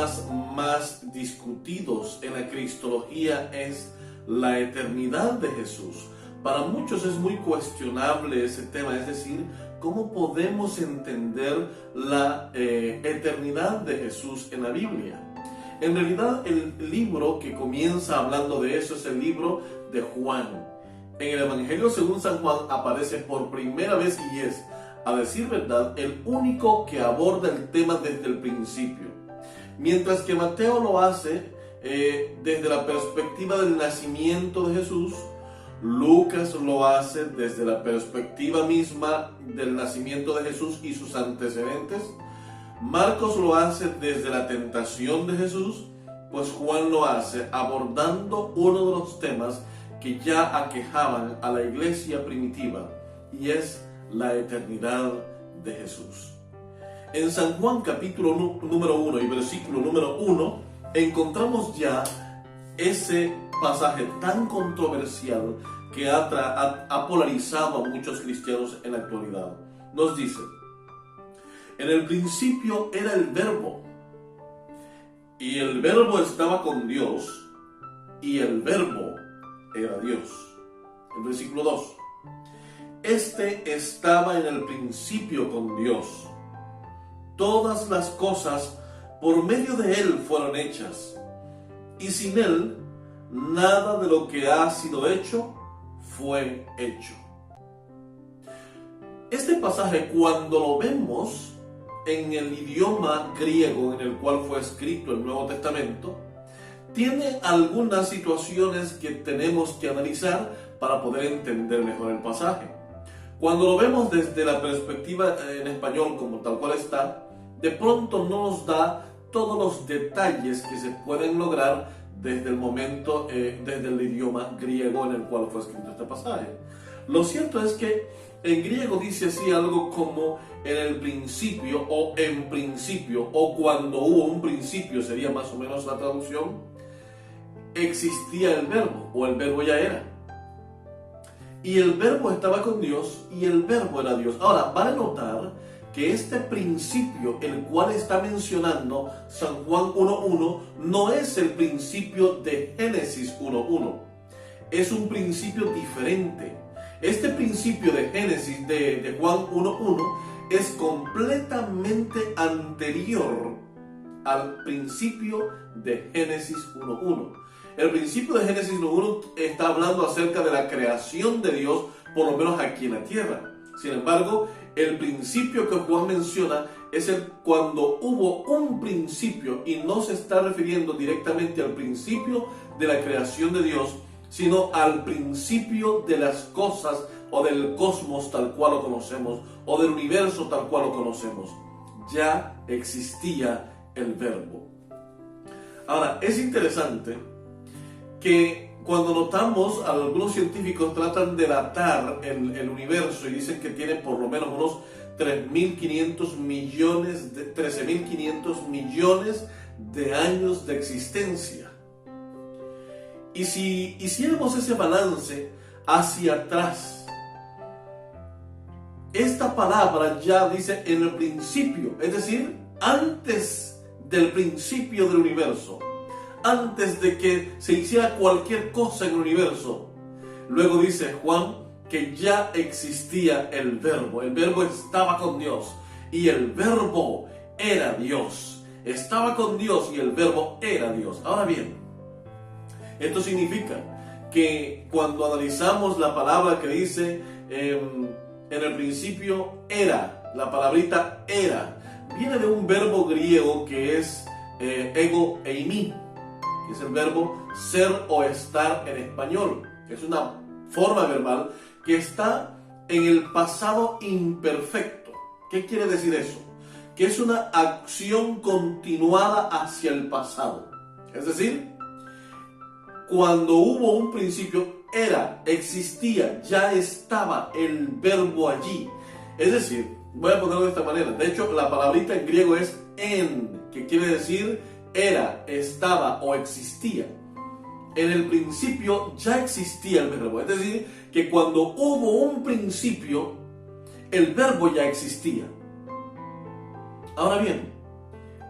temas más discutidos en la cristología es la eternidad de Jesús. Para muchos es muy cuestionable ese tema, es decir, ¿cómo podemos entender la eternidad de Jesús en la Biblia? En realidad, el libro que comienza hablando de eso es el libro de Juan. En el Evangelio según San Juan aparece por primera vez y es, a decir verdad, el único que aborda el tema desde el principio. Mientras que Mateo lo hace desde la perspectiva del nacimiento de Jesús, Lucas lo hace desde la perspectiva misma del nacimiento de Jesús y sus antecedentes. Marcos lo hace desde la tentación de Jesús, pues Juan lo hace abordando uno de los temas que ya aquejaban a la iglesia primitiva, y es la eternidad de Jesús. En San Juan capítulo número 1 y versículo número 1 encontramos ya ese pasaje tan controversial que ha polarizado a muchos cristianos en la actualidad. Nos dice: en el principio era el Verbo, y el Verbo estaba con Dios, y el Verbo era Dios. El versículo 2: este estaba en el principio con Dios. Todas las cosas por medio de Él fueron hechas, y sin Él nada de lo que ha sido hecho fue hecho. Este pasaje, cuando lo vemos en el idioma griego en el cual fue escrito el Nuevo Testamento, tiene algunas situaciones que tenemos que analizar para poder entender mejor el pasaje. Cuando lo vemos desde la perspectiva en español como tal cual está, de pronto no nos da todos los detalles que se pueden lograr desde el momento, desde el idioma griego en el cual fue escrito este pasaje. Lo cierto es que en griego dice así algo como en el principio, o en principio, o cuando hubo un principio, sería más o menos la traducción, existía el verbo, o el verbo ya era. Y el verbo estaba con Dios, y el verbo era Dios. Ahora, vale notar que este principio, el cual está mencionando San Juan 1.1, no es el principio de Génesis 1.1. Es un principio diferente. Este principio de Génesis de Juan 1.1 es completamente anterior al principio de Génesis 1.1. El principio de Génesis 1.1 está hablando acerca de la creación de Dios, por lo menos aquí en la tierra. Sin embargo, el principio que Juan menciona es cuando hubo un principio, y no se está refiriendo directamente al principio de la creación de Dios, sino al principio de las cosas o del cosmos tal cual lo conocemos, o del universo tal cual lo conocemos. Ya existía el verbo. Ahora, es interesante que cuando notamos, algunos científicos tratan de datar el universo y dicen que tiene por lo menos unos 13.500 millones de años de existencia. Y si hiciéramos ese balance hacia atrás, esta palabra ya dice en el principio, es decir, antes del principio del universo, antes de que se hiciera cualquier cosa en el universo. Luego dice Juan que ya existía el verbo estaba con Dios, y el verbo era Dios. Estaba con Dios y el verbo era Dios. Ahora bien, esto significa que cuando analizamos la palabra que dice en el principio era, la palabrita era, viene de un verbo griego que es ego eimi, que es el verbo ser o estar en español. Es una forma verbal que está en el pasado imperfecto. ¿Qué quiere decir eso? Que es una acción continuada hacia el pasado. Es decir, cuando hubo un principio, era, existía, ya estaba el verbo allí. Es decir, voy a ponerlo de esta manera. De hecho, la palabrita en griego es en, que quiere decir era, estaba o existía. En el principio ya existía el verbo. Es decir, que cuando hubo un principio, el verbo ya existía. Ahora bien,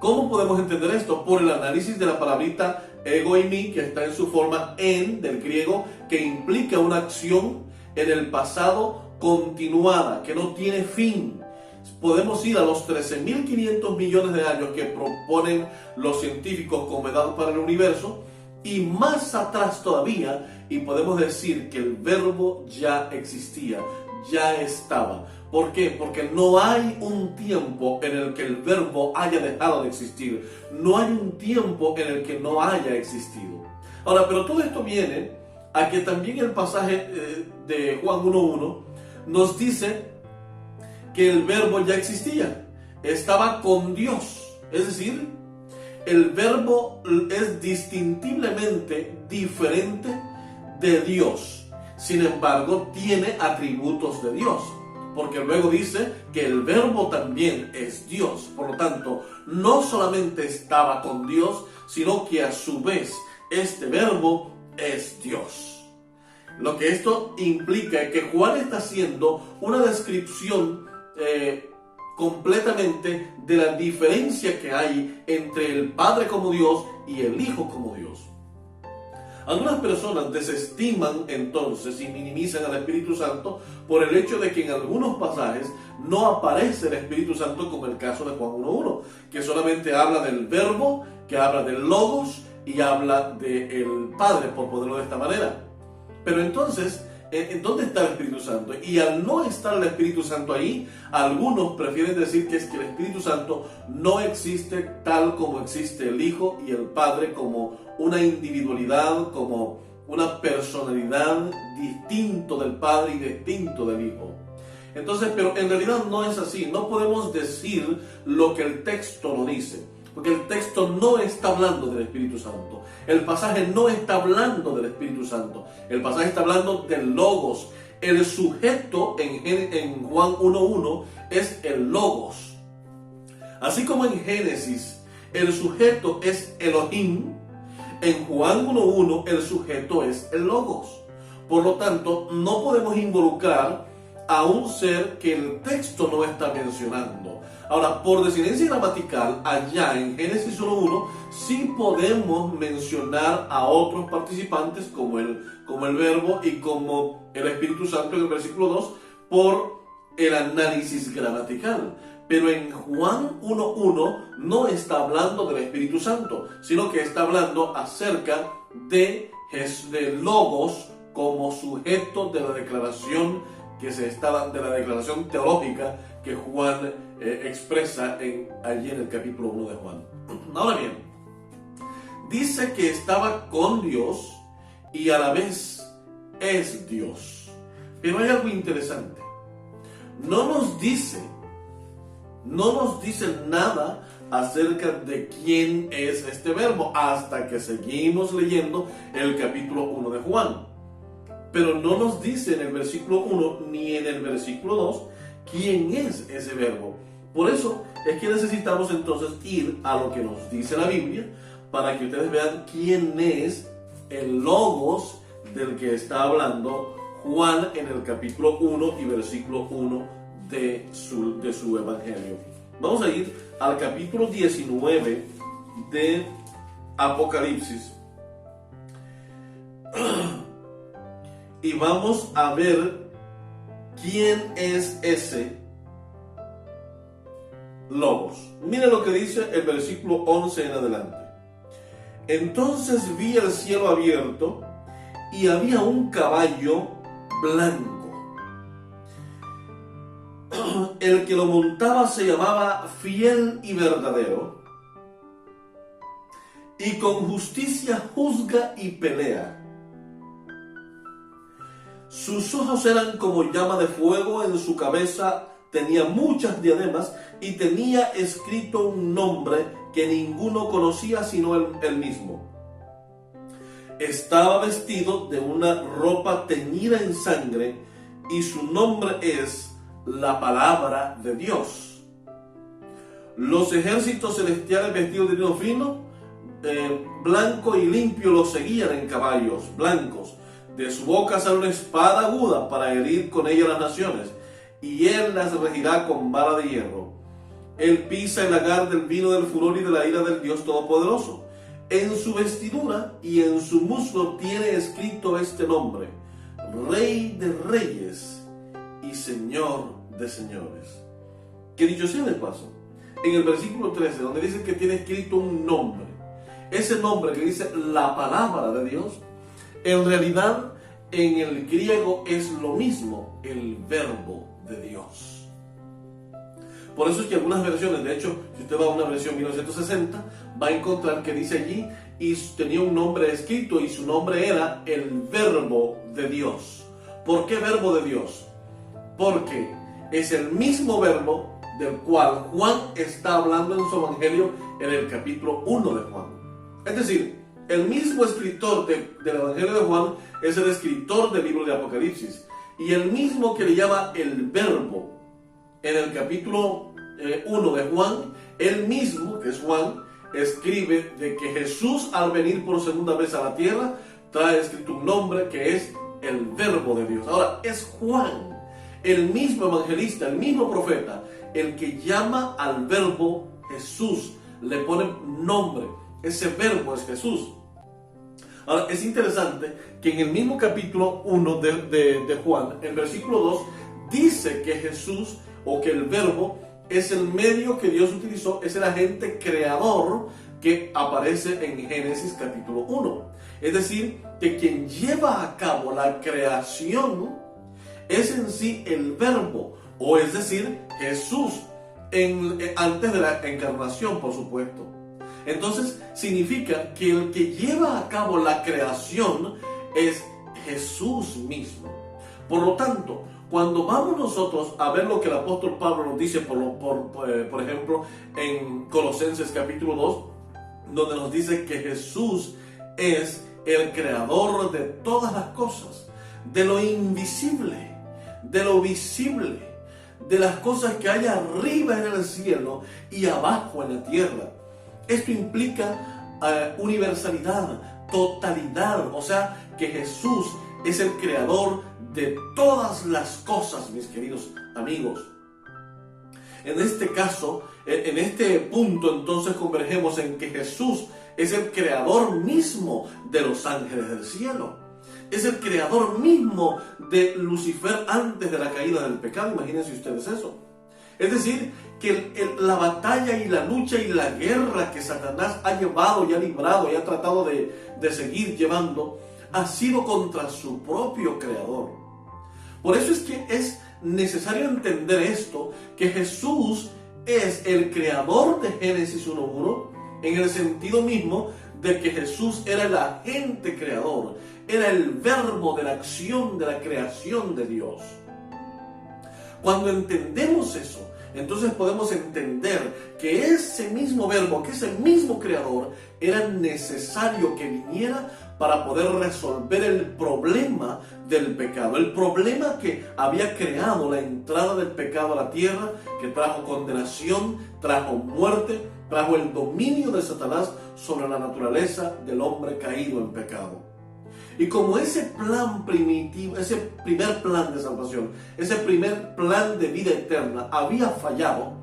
¿Cómo podemos entender esto? Por el análisis de la palabrita ego y mi, que está en su forma en del griego, que implica una acción en el pasado continuada, que no tiene fin. Podemos ir a los 13.500 millones de años que proponen los científicos como edad para el universo, y más atrás todavía, y podemos decir que el verbo ya existía, ya estaba. ¿Por qué? Porque no hay un tiempo en el que el verbo haya dejado de existir. No hay un tiempo en el que no haya existido. Ahora, pero todo esto viene a que también el pasaje de Juan 1.1 nos dice que el verbo ya existía. Estaba con Dios. Es decir, el verbo es distintiblemente diferente de Dios. Sin embargo, tiene atributos de Dios. Porque luego dice que el verbo también es Dios. Por lo tanto, no solamente estaba con Dios, sino que a su vez este verbo es Dios. Lo que esto implica es que Juan está haciendo una descripción completamente de la diferencia que hay entre el Padre como Dios y el Hijo como Dios. Algunas personas desestiman entonces y minimizan al Espíritu Santo por el hecho de que en algunos pasajes no aparece el Espíritu Santo, como el caso de Juan 1.1, que solamente habla del verbo, que habla del logos y habla del Padre, por ponerlo de esta manera. Pero entonces, ¿dónde está el Espíritu Santo? Y al no estar el Espíritu Santo ahí, algunos prefieren decir que es que el Espíritu Santo no existe tal como existe el Hijo y el Padre, como una individualidad, como una personalidad distinto del Padre y distinto del Hijo. Entonces, pero en realidad no es así. No podemos decir lo que el texto no dice, porque el texto no está hablando del Espíritu Santo. El pasaje no está hablando del Espíritu Santo. El pasaje está hablando del Logos. El sujeto en Juan 1.1 es el Logos. Así como en Génesis el sujeto es Elohim, en Juan 1.1 el sujeto es el Logos. Por lo tanto, no podemos involucrar a un ser que el texto no está mencionando. Ahora, por desinencia gramatical, allá en Génesis 1.1 sí podemos mencionar a otros participantes como el verbo y como el Espíritu Santo en el versículo 2 por el análisis gramatical. Pero en Juan 1.1 no está hablando del Espíritu Santo, sino que está hablando acerca de Logos como sujeto de la declaración que se está dando, de la declaración teológica que Juan expresa allí en el capítulo 1 de Juan. Ahora bien, dice que estaba con Dios y a la vez es Dios. Pero hay algo interesante. No nos dice nada acerca de quién es este verbo hasta que seguimos leyendo el capítulo 1 de Juan. Pero no nos dice en el versículo 1 ni en el versículo 2 quién es ese verbo. Por eso es que necesitamos entonces ir a lo que nos dice la Biblia para que ustedes vean quién es el Logos del que está hablando Juan en el capítulo 1 y versículo 1 de su evangelio. Vamos a ir al capítulo 19 de Apocalipsis y vamos a ver quién es ese Logos. Miren lo que dice el versículo 11 en adelante. Entonces vi el cielo abierto y había un caballo blanco. El que lo montaba se llamaba Fiel y Verdadero, y con justicia juzga y pelea. Sus ojos eran como llama de fuego, en su cabeza tenía muchas diademas y tenía escrito un nombre que ninguno conocía sino él mismo. Estaba vestido de una ropa teñida en sangre y su nombre es la Palabra de Dios. Los ejércitos celestiales vestidos de lino fino, blanco y limpio, lo seguían en caballos blancos. De su boca sale una espada aguda para herir con ella las naciones, y él las regirá con vara de hierro. Él pisa el lagar del vino del furor y de la ira del Dios Todopoderoso. En su vestidura y en su muslo tiene escrito este nombre: Rey de Reyes y Señor de Señores. Que dicho sea de paso, en el versículo 13, donde dice que tiene escrito un nombre, ese nombre que dice la palabra de Dios, en realidad en el griego es lo mismo, el verbo de Dios. Por eso es que algunas versiones, de hecho, si usted va a una versión 1960, va a encontrar que dice allí, y tenía un nombre escrito, y su nombre era el verbo de Dios. ¿Por qué verbo de Dios? Porque es el mismo verbo del cual Juan está hablando en su evangelio en el capítulo 1 de Juan. Es decir, el mismo escritor del evangelio de Juan es el escritor del libro de Apocalipsis, y el mismo que le llama el verbo en el capítulo 1 de Juan, él mismo, que es Juan, escribe de que Jesús, al venir por segunda vez a la tierra, trae escrito un nombre que es el verbo de Dios. Ahora, es Juan, el mismo evangelista, el mismo profeta, el que llama al verbo Jesús, le pone nombre. Ese verbo es Jesús. Ahora, es interesante que en el mismo capítulo 1 de Juan, el versículo 2, dice que Jesús, o que el verbo, es el medio que Dios utilizó, es el agente creador que aparece en Génesis capítulo 1. Es decir, que quien lleva a cabo la creación es en sí el verbo, o es decir, Jesús, antes de la encarnación, por supuesto. Entonces, significa que el que lleva a cabo la creación es Jesús mismo. Por lo tanto, cuando vamos nosotros a ver lo que el apóstol Pablo nos dice, por ejemplo, en Colosenses capítulo 2, donde nos dice que Jesús es el creador de todas las cosas, de lo invisible, de lo visible, de las cosas que hay arriba en el cielo y abajo en la tierra. Esto implica universalidad, totalidad, o sea, que Jesús es el creador de todas las cosas, mis queridos amigos. En este caso, en este punto, entonces convergemos en que Jesús es el creador mismo de los ángeles del cielo. Es el creador mismo de Lucifer antes de la caída del pecado. Imagínense ustedes eso. Es decir, que la batalla y la lucha y la guerra que Satanás ha llevado y ha librado y ha tratado de seguir llevando, ha sido contra su propio creador. Por eso es que es necesario entender esto, que Jesús es el creador de Génesis 1:1, en el sentido mismo de que Jesús era el agente creador, era el verbo de la acción de la creación de Dios. Cuando entendemos eso, entonces podemos entender que ese mismo verbo, que ese mismo creador, era necesario que viniera para poder resolver el problema del pecado. El problema que había creado la entrada del pecado a la tierra, que trajo condenación, trajo muerte, trajo el dominio de Satanás sobre la naturaleza del hombre caído en pecado. Y como ese plan primitivo, ese primer plan de salvación, ese primer plan de vida eterna había fallado,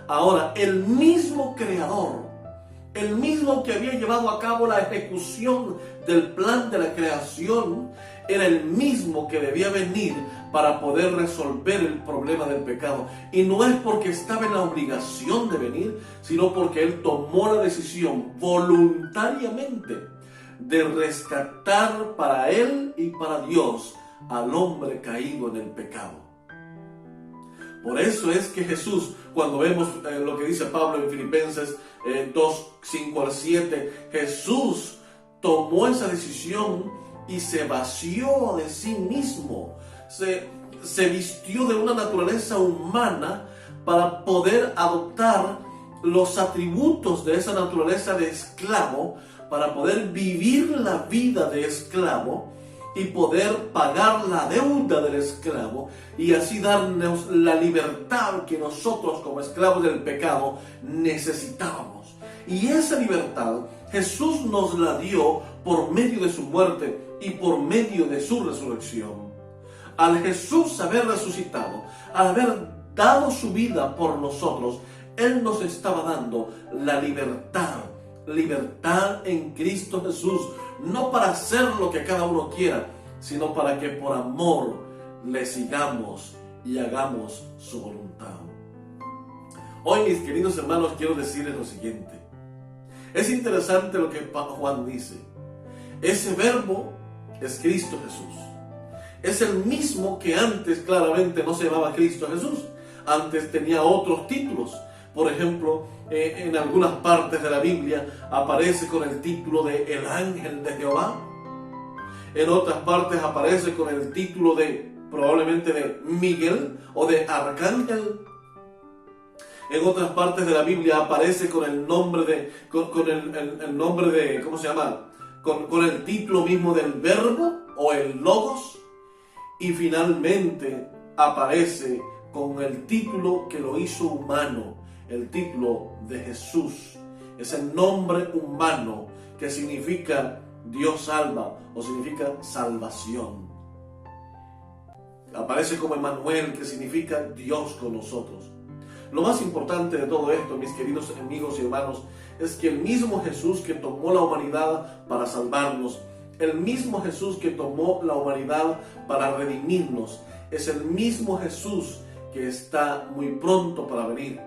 ahora el mismo creador, el mismo que había llevado a cabo la ejecución del plan de la creación, era el mismo que debía venir para poder resolver el problema del pecado. Y no es porque estaba en la obligación de venir, sino porque Él tomó la decisión voluntariamente de rescatar para Él y para Dios al hombre caído en el pecado. Por eso es que Jesús, cuando vemos lo que dice Pablo en Filipenses 2:5-7, Jesús tomó esa decisión y se vació de sí mismo, se vistió de una naturaleza humana para poder adoptar los atributos de esa naturaleza de esclavo, para poder vivir la vida de esclavo y poder pagar la deuda del esclavo y así darnos la libertad que nosotros como esclavos del pecado necesitábamos. Y esa libertad Jesús nos la dio por medio de su muerte y por medio de su resurrección. Al Jesús haber resucitado, al haber dado su vida por nosotros, Él nos estaba dando la libertad en Cristo Jesús, no para hacer lo que cada uno quiera, sino para que por amor le sigamos y hagamos su voluntad. Hoy, mis queridos hermanos, quiero decirles lo siguiente. Es interesante lo que Juan dice. Ese verbo es Cristo Jesús. Es el mismo que antes claramente no se llamaba Cristo Jesús. Antes tenía otros títulos. Por ejemplo, en algunas partes de la Biblia aparece con el título de el ángel de Jehová. En otras partes aparece con el título de probablemente de Miguel o de arcángel. En otras partes de la Biblia aparece con el nombre de, el nombre de, ¿cómo se llama? Con el título mismo del verbo o el logos. Y finalmente aparece con el título que lo hizo humano, el título de Jesús. Es el nombre humano que significa Dios salva o significa salvación. Aparece como Emmanuel, que significa Dios con nosotros. Lo más importante de todo esto, mis queridos amigos y hermanos, es que el mismo Jesús que tomó la humanidad para salvarnos, el mismo Jesús que tomó la humanidad para redimirnos, es el mismo Jesús que está muy pronto para venir.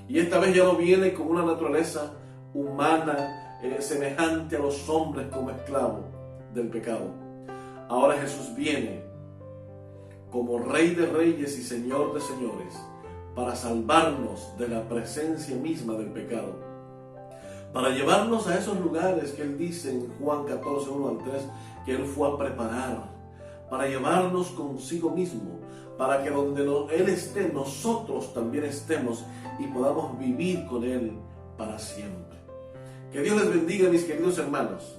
Y esta vez ya no viene con una naturaleza humana semejante a los hombres como esclavo del pecado. Ahora Jesús viene como Rey de Reyes y Señor de Señores para salvarnos de la presencia misma del pecado, para llevarnos a esos lugares que Él dice en Juan 14, 1 al 3, que Él fue a preparar, para llevarnos consigo mismo, para que donde Él esté, nosotros también estemos y podamos vivir con Él para siempre. Que Dios les bendiga, mis queridos hermanos,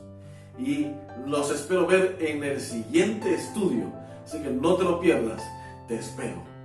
y los espero ver en el siguiente estudio, así que no te lo pierdas, te espero.